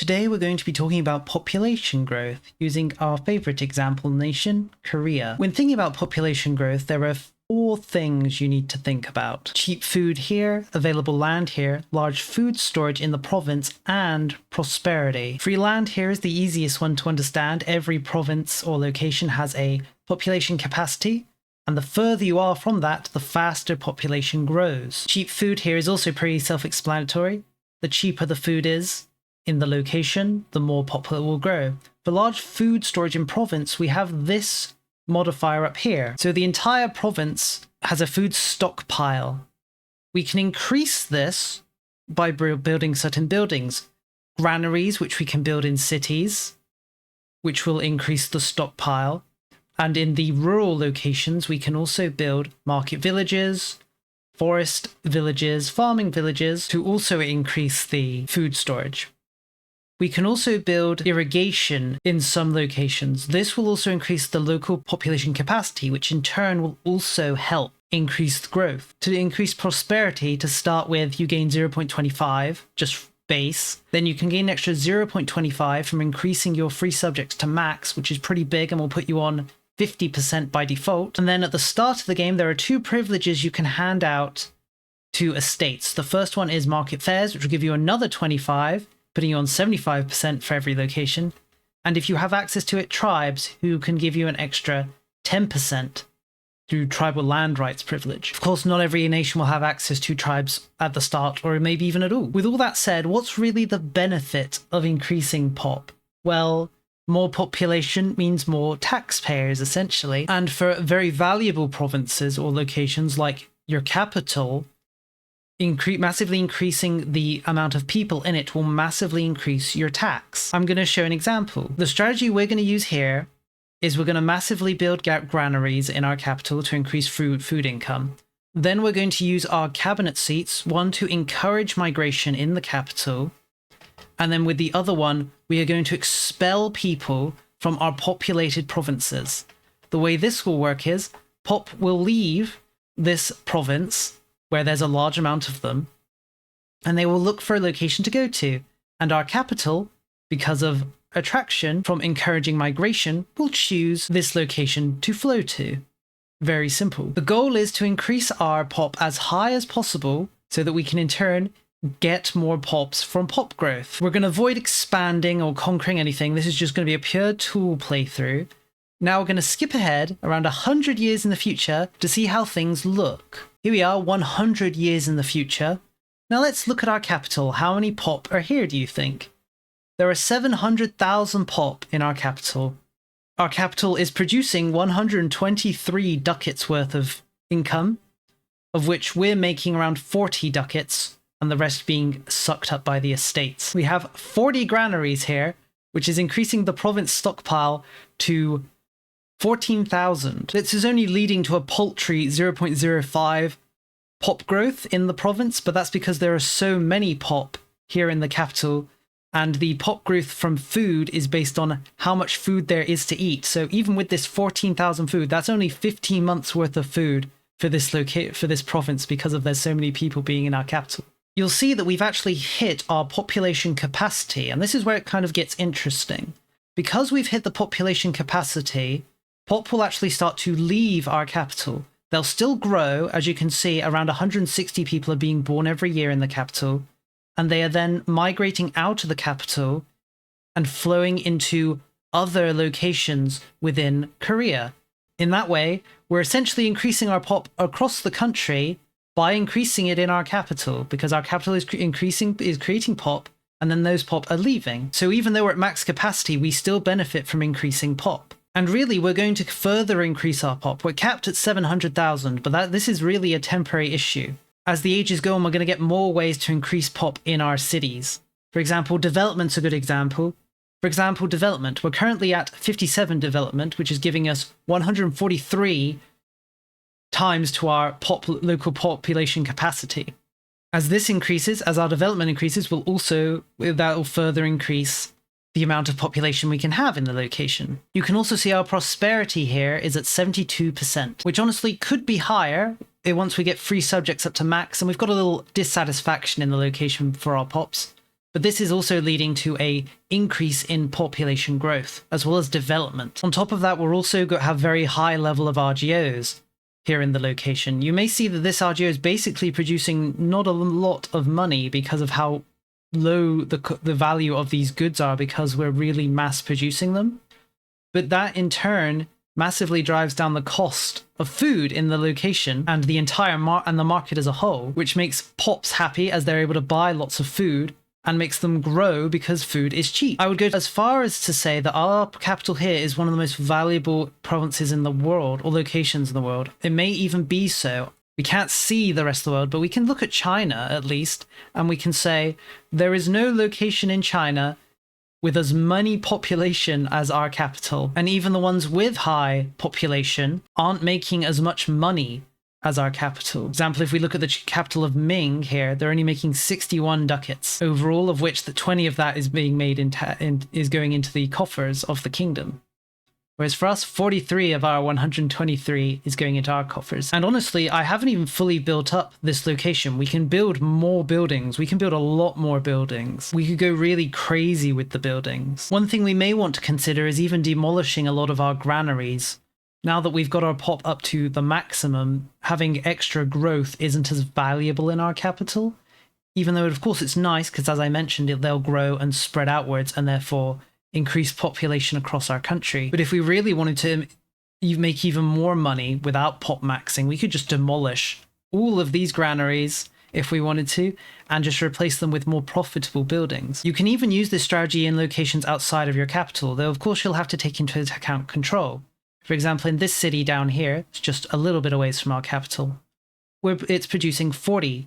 Today we're going to be talking about population growth using our favorite example nation, Korea. When thinking about population growth, there are 4 things you need to think about. Cheap food here, available land here, large food storage in the province, and prosperity. Free land here is the easiest one to understand. Every province or location has a population capacity, and the further you are from that, the faster population grows. Cheap food here is also pretty self-explanatory. The cheaper the food is in the location, the more popular it will grow. For large food storage in province, we have this modifier up here. So the entire province has a food stockpile. We can increase this by building certain buildings. Granaries, which we can build in cities, which will increase the stockpile. And in the rural locations, we can also build market villages, forest villages, farming villages to also increase the food storage. We can also build irrigation in some locations. This will also increase the local population capacity, which in turn will also help increase growth. To increase prosperity, to start with, you gain 0.25, just base. Then you can gain an extra 0.25 from increasing your free subjects to max, which is pretty big and will put you on 50% by default. And then at the start of the game, there are 2 privileges you can hand out to estates. The first one is market fairs, which will give you another 25, putting you on 75% for every location. And if you have access to it, tribes, who can give you an extra 10% through tribal land rights privilege. Of course, not every nation will have access to tribes at the start, or maybe even at all. With all that said, what's really the benefit of increasing pop? Well, more population means more taxpayers, essentially. And for very valuable provinces or locations like your capital, massively increasing the amount of people in it will massively increase your tax. I'm going to show an example. The strategy we're going to use here is we're going to massively build granaries in our capital to increase food income. Then we're going to use our cabinet seats, one to encourage migration in the capital, and then with the other one, we are going to expel people from our populated provinces. The way this will work is pop will leave this province where there's a large amount of them, and they will look for a location to go to. And our capital, because of attraction from encouraging migration, will choose this location to flow to. Very simple. The goal is to increase our pop as high as possible so that we can in turn get more pops from pop growth. We're going to avoid expanding or conquering anything. This is just going to be a pure tool playthrough. Now we're going to skip ahead around 100 years in the future to see how things look. Here we are, 100 years in the future. Now let's look at our capital. How many pop are here, do you think? There are 700,000 pop in our capital. Our capital is producing 123 ducats worth of income, of which we're making around 40 ducats, and the rest being sucked up by the estates. We have 40 granaries here, which is increasing the province stockpile to 14,000. This is only leading to a paltry 0.05 pop growth in the province, but that's because there are so many pop here in the capital, and the pop growth from food is based on how much food there is to eat. So even with this 14,000 food, that's only 15 months worth of food for this province because of there's so many people being in our capital. You'll see that we've actually hit our population capacity, and this is where it kind of gets interesting. Because we've hit the population capacity, pop will actually start to leave our capital. They'll still grow. As you can see, around 160 people are being born every year in the capital, and they are then migrating out of the capital and flowing into other locations within Korea. In that way, we're essentially increasing our pop across the country by increasing it in our capital, because our capital is creating pop, and then those pop are leaving. So even though we're at max capacity, we still benefit from increasing pop. And really, we're going to further increase our pop. We're capped at 700,000, but this is really a temporary issue. As the ages go on, we're going to get more ways to increase pop in our cities. For example, development's a good example. For example, development. We're currently at 57 development, which is giving us 143 times to our local population capacity. As this increases, as our development increases, that will further increase the amount of population we can have in the location. You can also see our prosperity here is at 72%, which honestly could be higher once we get free subjects up to max, and we've got a little dissatisfaction in the location for our pops. But this is also leading to a increase in population growth, as well as development. On top of that, we're also going to have very high level of RGOs here in the location. You may see that this RGO is basically producing not a lot of money because of how low the value of these goods are, because we're really mass producing them. But that in turn massively drives down the cost of food in the location and the entire the market as a whole, which makes pops happy as they're able to buy lots of food and makes them grow because food is cheap. I would go as far as to say that our capital here is one of the most valuable provinces in the world, or locations in the world. It may even be so. We can't see the rest of the world, but we can look at China at least, and we can say there is no location in China with as many population as our capital. And even the ones with high population aren't making as much money as our capital. For example, if we look at the capital of Ming here, they're only making 61 ducats overall, of which the 20 of that is being made is going into the coffers of the kingdom. Whereas for us, 43 of our 123 is going into our coffers. And honestly, I haven't even fully built up this location. We can build more buildings. We can build a lot more buildings. We could go really crazy with the buildings. One thing we may want to consider is even demolishing a lot of our granaries. Now that we've got our pop up to the maximum, having extra growth isn't as valuable in our capital. Even though, of course, it's nice because, as I mentioned, they'll grow and spread outwards and therefore increase population across our country. But if we really wanted to make even more money without pop maxing, we could just demolish all of these granaries if we wanted to, and just replace them with more profitable buildings. You can even use this strategy in locations outside of your capital, though of course you'll have to take into account control. For example, in this city down here, it's just a little bit away from our capital, where it's producing 40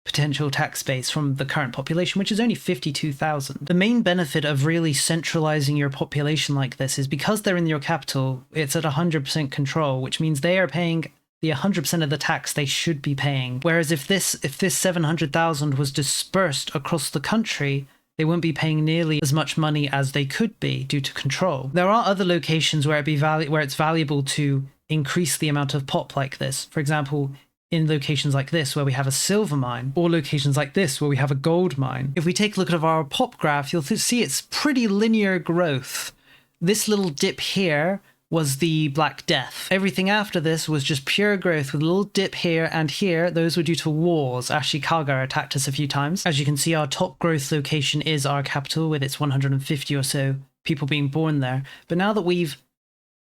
potential tax base from the current population, which is only 52,000. The main benefit of really centralizing your population like this is because they're in your capital, it's at 100% control, which means they are paying the 100% of the tax they should be paying. Whereas if this 700,000 was dispersed across the country, they wouldn't be paying nearly as much money as they could be due to control. There are other locations where it's valuable to increase the amount of pop like this. For example, in locations like this where we have a silver mine, or locations like this where we have a gold mine. If we take a look at our pop graph, you'll see it's pretty linear growth. This little dip here was the Black Death. Everything after this was just pure growth with a little dip here and here. Those were due to wars. Ashikaga attacked us a few times. As you can see, our top growth location is our capital with its 150 or so people being born there. But now that we've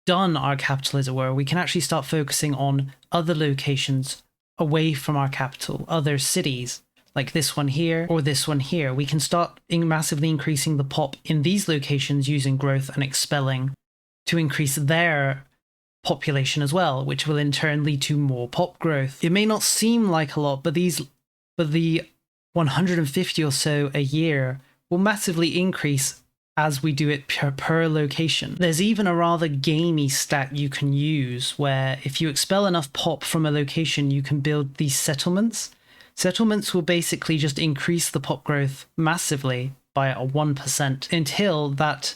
done our capital, as it were, we can actually start focusing on other locations away from our capital, other cities, like this one here or this one here. We can start massively increasing the pop in these locations using growth and expelling to increase their population as well, which will in turn lead to more pop growth. It may not seem like a lot, but the 150 or so a year will massively increase as we do it per location. There's even a rather gamey stat you can use where if you expel enough pop from a location, you can build these settlements. Settlements will basically just increase the pop growth massively by a 1% until that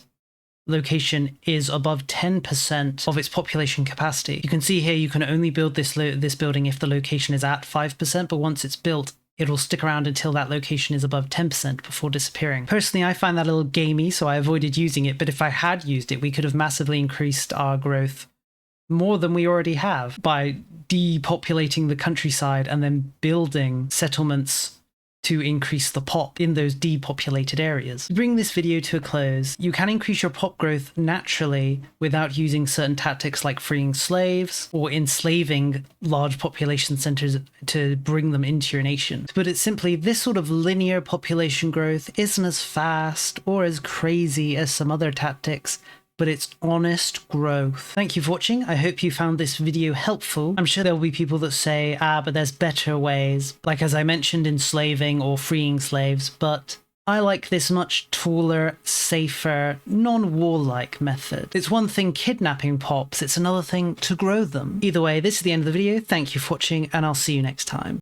location is above 10% of its population capacity. You can see here you can only build this building if the location is at 5%, but once it's built, it'll stick around until that location is above 10% before disappearing. Personally, I find that a little gamey, so I avoided using it, but if I had used it, we could have massively increased our growth more than we already have by depopulating the countryside and then building settlements to increase the pop in those depopulated areas. To bring this video to a close, you can increase your pop growth naturally without using certain tactics like freeing slaves or enslaving large population centers to bring them into your nation. To put it simply, this sort of linear population growth isn't as fast or as crazy as some other tactics, but it's honest growth. Thank you for watching. I hope you found this video helpful. I'm sure there will be people that say, but there's better ways, like as I mentioned, enslaving or freeing slaves, but I like this much taller, safer, non-warlike method. It's one thing kidnapping pops, it's another thing to grow them. Either way, this is the end of the video. Thank you for watching, and I'll see you next time.